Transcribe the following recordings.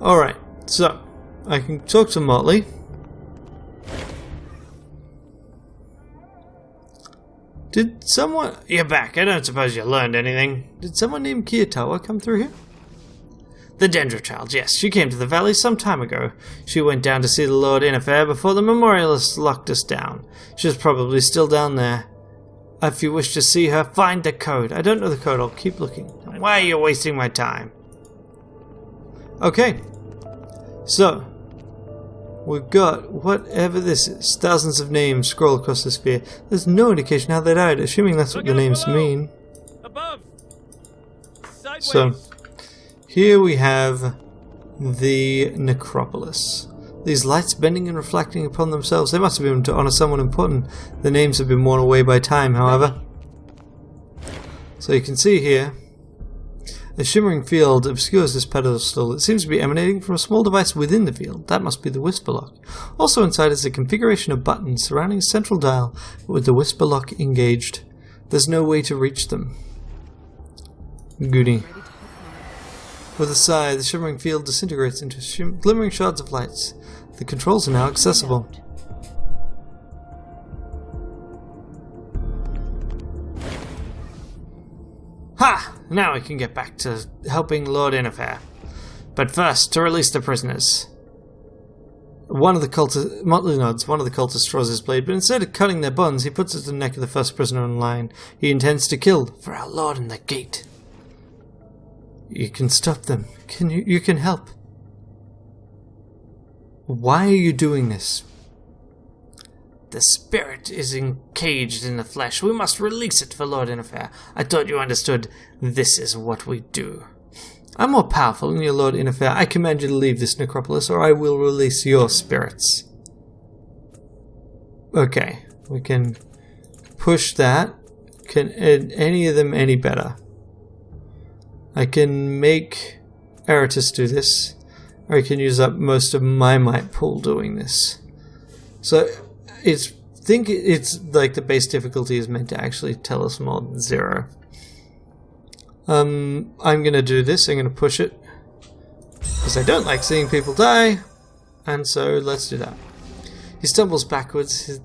Alright, so I can talk to Motley. Did someone... You're back. I don't suppose you learned anything. Did someone named Kiyatawa come through here? The Dendra child, yes. She came to the valley some time ago. She went down to see the Lord Inaffair before the Memorialists locked us down. She's probably still down there. If you wish to see her, find the code. I don't know the code. I'll keep looking. Why are you wasting my time? Okay. So, we've got whatever this is. Thousands of names scroll across the sphere. There's no indication how they died, assuming that's what the names mean. Above. So, here we have the necropolis. These lights bending and reflecting upon themselves. They must have been to honor someone important. The names have been worn away by time, however. So you can see here, a shimmering field obscures this pedestal. It seems to be emanating from a small device within the field. That must be the whisper lock. Also inside is a configuration of buttons surrounding a central dial with the whisper lock engaged. There's no way to reach them. Goody. With a sigh, the shimmering field disintegrates into glimmering shards of lights. The controls are now accessible. Ha! Now we can get back to helping Lord Inaffair. But first, to release the prisoners. Motley nods. One of the cultists draws his blade, but instead of cutting their buns, he puts it to the neck of the first prisoner in line. He intends to kill, for our Lord and the gate. You can stop them. You can help. Why are you doing this? The spirit is encaged in the flesh. We must release it for Lord Inaffair. I thought you understood. This is what we do. I'm more powerful than your Lord Inaffair. I command you to leave this necropolis, or I will release your spirits. Okay, we can push that. Can any of them any better? I can make Eratus do this, or I can use up most of my might pool doing this. So, it's like the base difficulty is meant to actually tell us more than 0. I'm gonna do this. I'm gonna push it because I don't like seeing people die, and so let's do that. He stumbles backwards,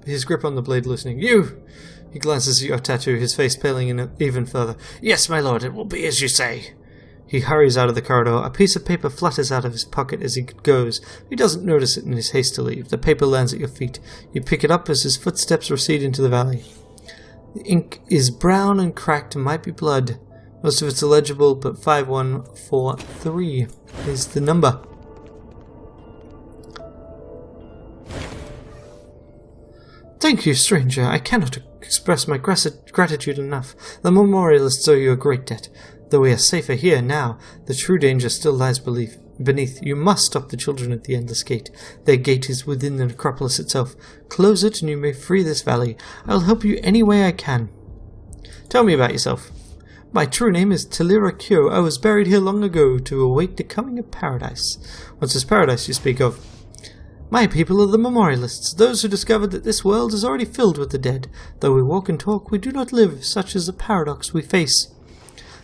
his grip on the blade loosening. You! He glances at your tattoo, his face paling even further. Yes, my lord, it will be as you say. He hurries out of the corridor. A piece of paper flutters out of his pocket as he goes. He doesn't notice it in his haste to leave. The paper lands at your feet. You pick it up as his footsteps recede into the valley. The ink is brown and cracked and might be blood. Most of it's illegible, but 5143 is the number. Thank you, stranger. I cannot express my gratitude enough. The Memorialists owe you a great debt. Though we are safer here now, the true danger still lies beneath. You must stop the children at the endless gate. Their gate is within the necropolis itself. Close it and you may free this valley. I will help you any way I can. Tell me about yourself. My true name is Talira Kyo. I was buried here long ago to await the coming of paradise. What's this paradise you speak of? My people are the Memorialists, those who discovered that this world is already filled with the dead. Though we walk and talk, we do not live. Such is the paradox we face.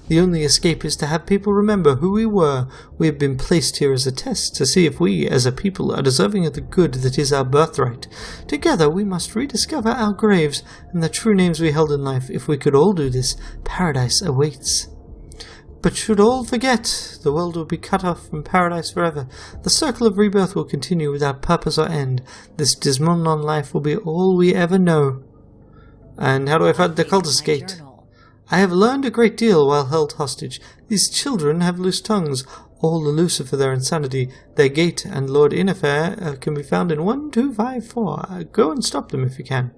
The only escape is to have people remember who we were. We have been placed here as a test, to see if we, as a people, are deserving of the good that is our birthright. Together we must rediscover our graves and the true names we held in life. If we could all do this, paradise awaits. But should all forget, the world will be cut off from paradise forever. The circle of rebirth will continue without purpose or end. This dismal non-life will be all we ever know. And how do I find the cultist gate? I have learned a great deal while held hostage. These children have loose tongues, all the looser for their insanity. Their gate and Lord Inaffair can be found in 1254. Go and stop them if you can.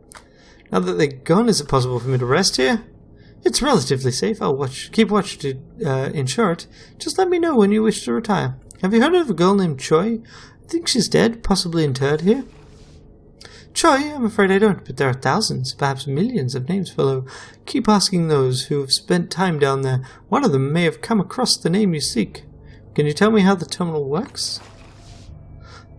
Now that they're gone, is it possible for me to rest here? It's relatively safe. I'll keep watch to ensure it. Just let me know when you wish to retire. Have you heard of a girl named Choi? I think she's dead, possibly interred here. Choi, I'm afraid I don't, but there are thousands, perhaps millions of names below. Keep asking those who have spent time down there. One of them may have come across the name you seek. Can you tell me how the terminal works?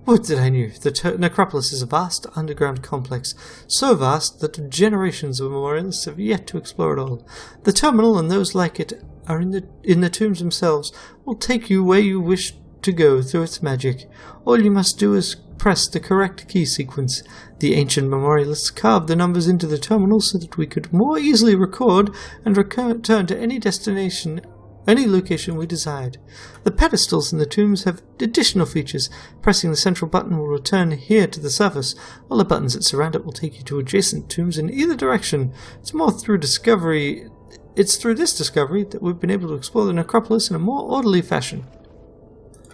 Would that I knew. The necropolis is a vast underground complex, so vast that generations of Memorialists have yet to explore it all. The terminal and those like it are in the tombs themselves. Will take you where you wish to go through its magic. All you must do is press the correct key sequence. The ancient memorialists carved the numbers into the terminal so that we could more easily record and return to any destination, any location we desired. The pedestals in the tombs have additional features. Pressing the central button will return here to the surface, while the buttons that surround it will take you to adjacent tombs in either direction. It's through this discovery that we've been able to explore the necropolis in a more orderly fashion.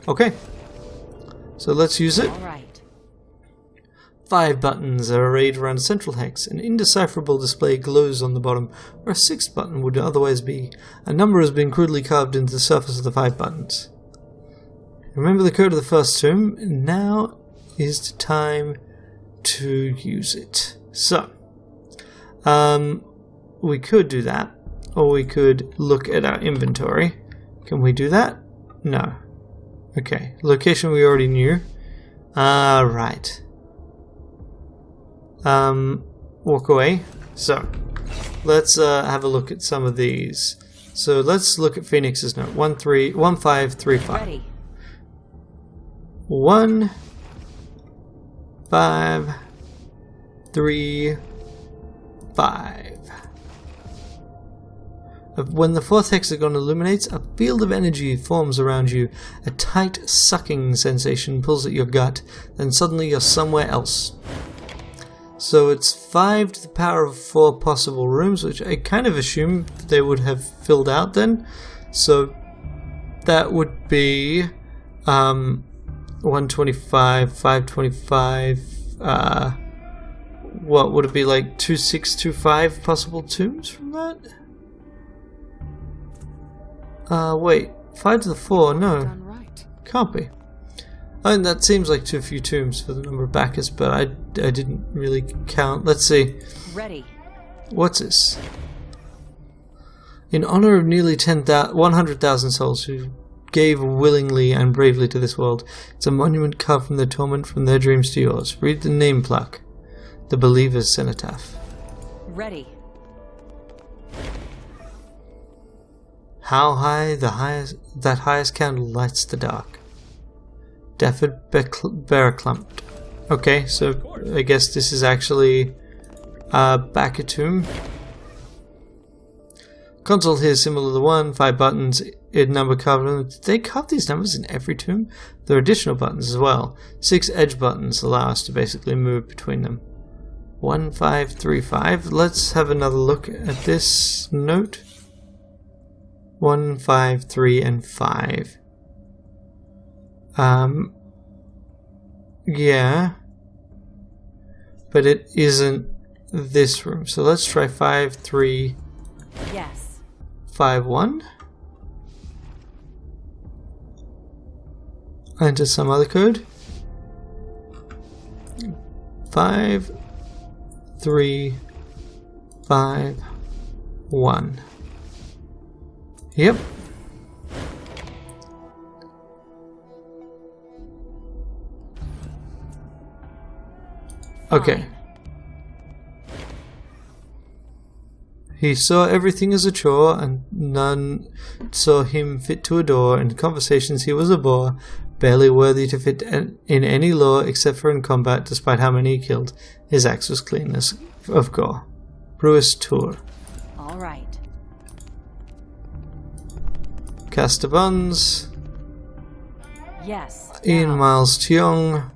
Okay, so let's use it. All right. 5 buttons are arrayed around a central hex. An indecipherable display glows on the bottom, where a 6th button would otherwise be. A number has been crudely carved into the surface of the 5 buttons. Remember the code of the first tomb. Now is the time to use it. So, we could do that, or we could look at our inventory. Can we do that? No. Okay, location we already knew. Right. Walk away. So, let's have a look at some of these. So let's look at Phoenix's note. 1535. Ready. 1 5 3 5. When the 4th hexagon illuminates, a field of energy forms around you. A tight sucking sensation pulls at your gut, then suddenly you're somewhere else. So it's 5 to the power of 4 possible rooms, which I kind of assume they would have filled out then. So that would be 125, 525, what would it be, like 2625 possible tombs from that? Wait, 5 to the 4, no, Done right. can't be. I mean, that seems like too few tombs for the number of backers, but I didn't really count. Let's see. Ready. What's this? In honor of nearly 100,000 souls who gave willingly and bravely to this world, it's a monument carved from their torment, from their dreams to yours. Read the name plaque. The Believer's Cenotaph. Ready. How high that highest candle lights the dark. Dafford Bearclump. Okay, so I guess this is actually back a tomb. Console here is similar to the one. 5 buttons in number carved. Did they carve these numbers in every tomb? There are additional buttons as well. 6 edge buttons allow us to basically move between them. 1535. Let's have another look at this note. 1, 5, 3, and 5. Yeah. But it isn't this room. So let's try 5, 3, Yes. 5, 1. Enter some other code. 5, 3, 5, 1. Yep. Okay. He saw everything as a chore, and none saw him fit to adore. In conversations he was a bore, barely worthy to fit in any law except for in combat, despite how many he killed. His axe was clean of gore. Brewis Tour. All right. Castabuns. Yes. Ian Now. Miles Cheong.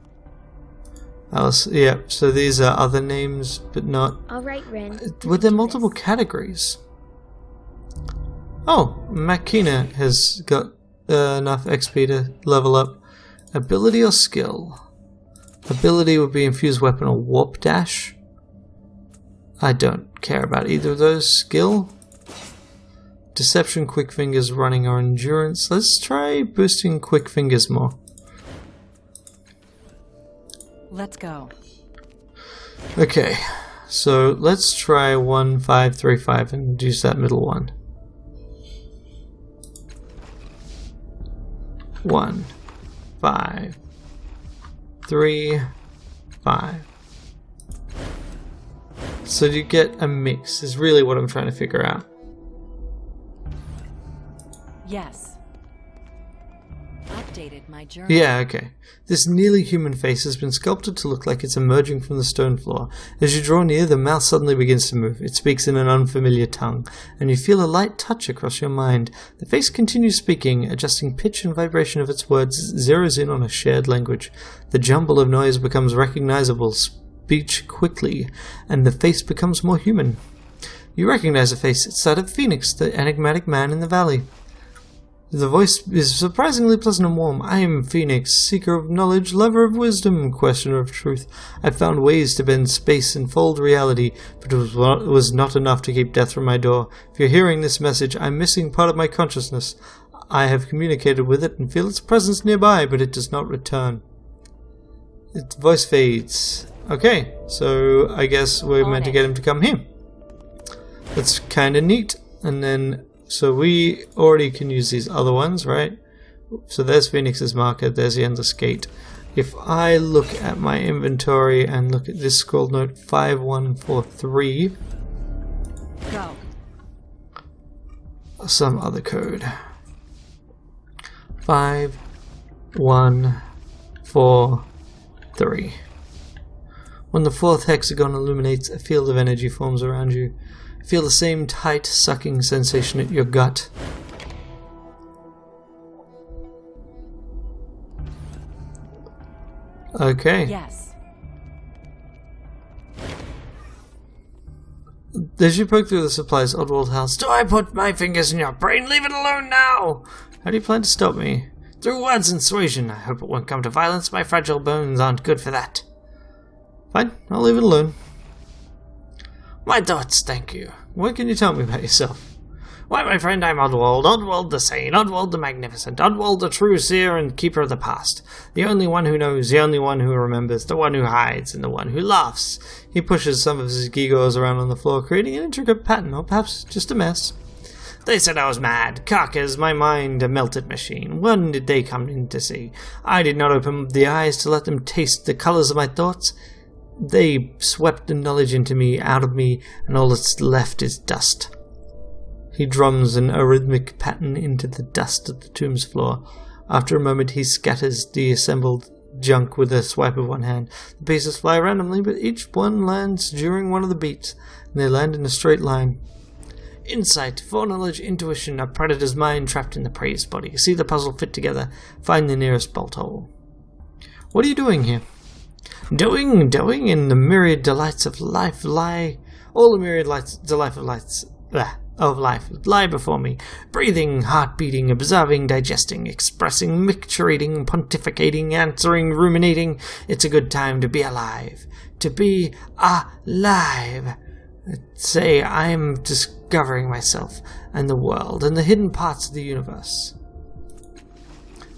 Alice, yep, so these are other names, but not... Alright, Ren. Were there multiple categories? Oh, Makina has got enough XP to level up. Ability or skill? Ability would be Infused Weapon or Warp Dash. I don't care about either of those. Skill? Deception, Quick Fingers, Running, or Endurance. Let's try boosting Quick Fingers more. Let's go. Okay, so let's try 1535 and use that middle one. 1, 5, 3, 5. So you get a mix is really what I'm trying to figure out. Yes. Updated my journal. Yeah, okay. This nearly human face has been sculpted to look like it's emerging from the stone floor. As you draw near, the mouth suddenly begins to move. It speaks in an unfamiliar tongue, and you feel a light touch across your mind. The face continues speaking, adjusting pitch and vibration of its words, zeroes in on a shared language. The jumble of noise becomes recognizable, speech quickly, and the face becomes more human. You recognize the face. It's that of Phoenix, the enigmatic man in the valley. The voice is surprisingly pleasant and warm. I am Phoenix, seeker of knowledge, lover of wisdom, questioner of truth. I found ways to bend space and fold reality, but it was not enough to keep death from my door. If you're hearing this message, I'm missing part of my consciousness. I have communicated with it and feel its presence nearby, but it does not return. Its voice fades. Okay, so I guess we're meant to get him to come here. That's kind of neat. And then... so we already can use these other ones, right? So there's Phoenix's marker, there's the endless gate. If I look at my inventory and look at this scroll note 5143, Go. some other code. 5143. When the fourth hexagon illuminates, a field of energy forms around you. Feel the same tight, sucking sensation at your gut. Okay. Yes. As you poke through the supplies, Oddworld howls, "Do I put my fingers in your brain? Leave it alone now!" How do you plan to stop me? Through words and suasion. I hope it won't come to violence. My fragile bones aren't good for that. Fine, I'll leave it alone. My thoughts, thank you. What can you tell me about yourself? Why, my friend, I'm Oddworld, Oddworld the Sane, Oddworld the Magnificent, Oddworld the true seer and keeper of the past. The only one who knows, the only one who remembers, the one who hides, and the one who laughs. He pushes some of his gewgaws around on the floor, creating an intricate pattern, or perhaps just a mess. They said I was mad, carcass, my mind a melted machine. When did they come in to see? I did not open the eyes to let them taste the colours of my thoughts. They swept the knowledge into me, out of me, and all that's left is dust. He drums an arrhythmic pattern into the dust of the tomb's floor. After a moment he scatters the assembled junk with a swipe of one hand. The pieces fly randomly, but each one lands during one of the beats, and they land in a straight line. Insight, foreknowledge, intuition, a predator's mind trapped in the prey's body. See the puzzle fit together, find the nearest bolt hole. What are you doing here? Doing in the myriad delights of life lie. All the myriad of life lie before me. Breathing, heart beating, observing, digesting, expressing, micturating, pontificating, answering, ruminating. It's a good time to be alive. To be alive. Say, I'm discovering myself and the world and the hidden parts of the universe.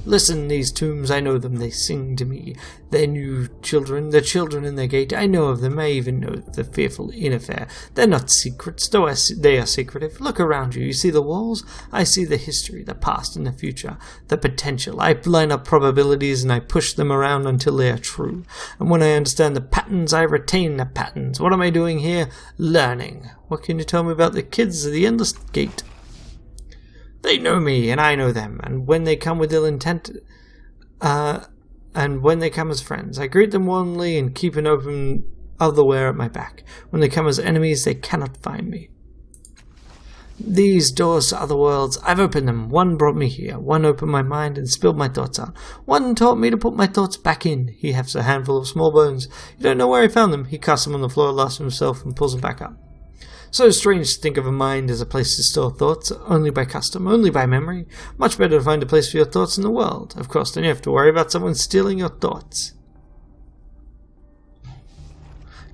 Listen, these tombs, I know them, they sing to me. Their new children, the children in their gate, I know of them, I even know the fearful inner fair. They're not secrets, though they are secretive. Look around you, you see the walls? I see the history, the past and the future, the potential. I line up probabilities and I push them around until they are true. And when I understand the patterns, I retain the patterns. What am I doing here? Learning. What can you tell me about the kids of the Endless Gate? They know me, and I know them, and when they come with ill intent, and when they come as friends, I greet them warmly and keep an open otherwhere at my back. When they come as enemies, they cannot find me. These doors to other worlds, I've opened them. One brought me here. One opened my mind and spilled my thoughts out. One taught me to put my thoughts back in. He hefts a handful of small bones. You don't know where he found them. He casts them on the floor, laughs to himself, and pulls them back up. So strange to think of a mind as a place to store thoughts, only by custom, only by memory. Much better to find a place for your thoughts in the world. Of course, then you have to worry about someone stealing your thoughts.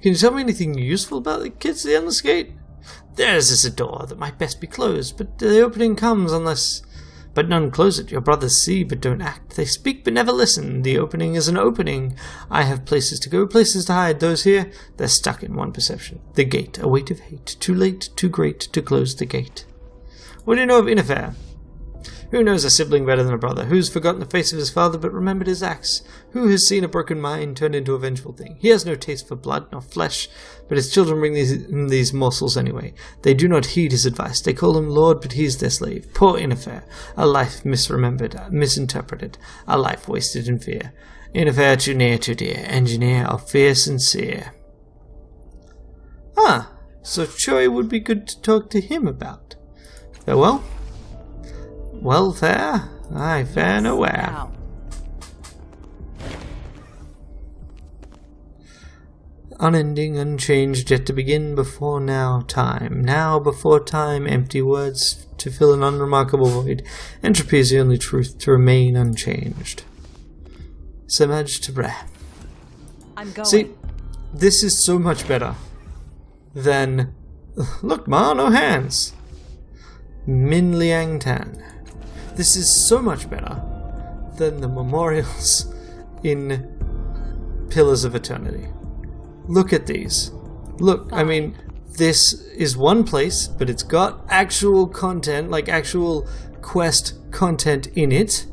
Can you tell me anything useful about the kids at the Endless Gate? Theirs is a door that might best be closed, but the opening comes unless... But none close it. Your brothers see but don't act. They speak but never listen. The opening is an opening. I have places to go, places to hide. Those here, they're stuck in one perception. The gate, a weight of hate. Too late, too great to close the gate. What do you know of Innifair? Who knows a sibling better than a brother? Who's forgotten the face of his father but remembered his acts? Who has seen a broken mind turned into a vengeful thing? He has no taste for blood nor flesh, but his children bring these morsels anyway. They do not heed his advice. They call him lord, but he is their slave. Poor Inaffair, a life misremembered, misinterpreted, a life wasted in fear. Inaffair too near, too dear, engineer of fear sincere. Ah, so Choi would be good to talk to him about. Farewell. Well, fair. Aye, fair nowhere. Now. Unending, unchanged, yet to begin before now time. Now before time, empty words to fill an unremarkable void. Entropy is the only truth to remain unchanged. Samaj to Bre. I'm going. See, this is so much better than... Look, Ma, no hands. Min Liang Tan. This is so much better than the memorials in Pillars of Eternity. Look at these. Look, I mean, this is one place, but it's got actual content, like actual quest content in it,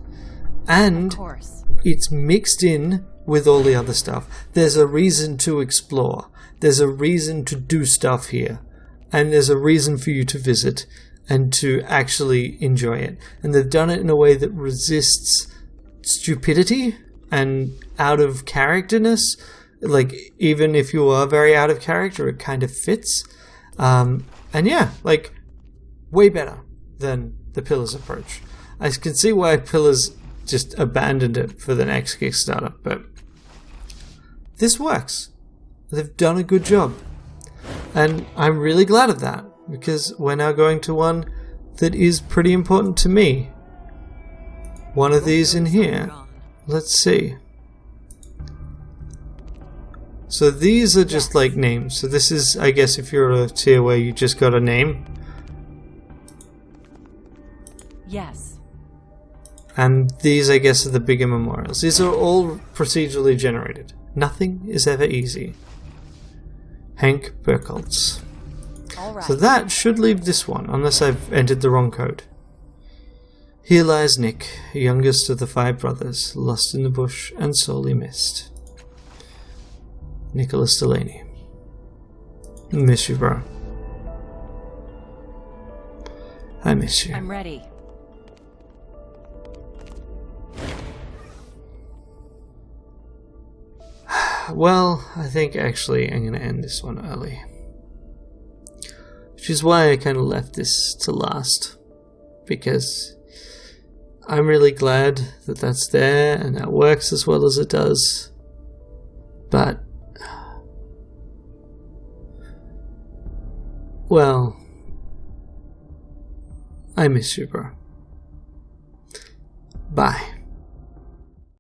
and Of course. it's mixed in with all the other stuff. There's a reason to explore. There's a reason to do stuff here. And there's a reason for you to visit and to actually enjoy it. And they've done it in a way that resists stupidity and out of characterness. Like, even if you are very out of character, it kind of fits. And yeah, like, way better than the Pillars approach. I can see why Pillars just abandoned it for the next Kickstarter, but this works. They've done a good job. And I'm really glad of that, because we're now going to one that is pretty important to me. One of these in here. Let's see. So these are just like names. So this is, I guess, if you're a tier where you just got a name. Yes. And these, I guess, are the bigger memorials. These are all procedurally generated. Nothing is ever easy. Hank Burkholtz. All right. So that should leave this one, unless I've entered the wrong code. Here lies Nick, youngest of the 5 brothers, lost in the bush and sorely missed. Nicholas Delaney. Miss you, bro. I miss you. I'm ready. Well, I think actually I'm going to end this one early. Which is why I kind of left this to last. Because I'm really glad that that's there and that works as well as it does. But, well, I miss you, bro. Bye.